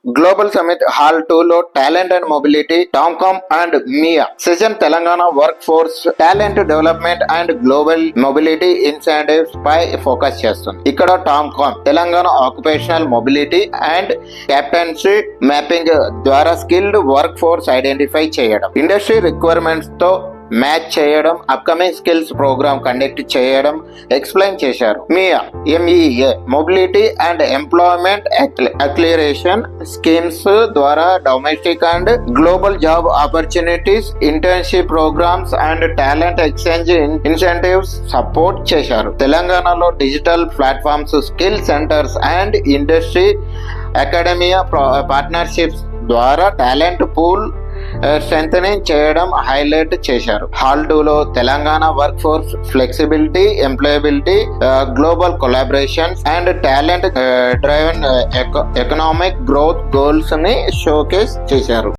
Global summit hall 2 లో talent and mobility, TOMCOM and MEA session Telangana work force talent development and global mobility incentives పై focus చేస్తుంది. ఇక్కడ TOMCOM Telangana occupational mobility and captaincy mapping ద్వారా skilled work force identify చేయడం, industry requirements తో match చేయడం, upcoming skills program conduct చేయడం explain చేశారు. MEA MEA mobility and employment acceleration schemes ద్వారా domestic and global job opportunities, internship programs and talent exchange incentives support చేశారు. తెలంగాణలో digital platforms, skill centres and industry academia partnerships ద్వారా talent pool strengthening చేయడం highlight చేశారు. Hall 2 లో Telangana work force flexibility, employability, global collaborations and talent driven economic growth goals ని showcase చేశారు.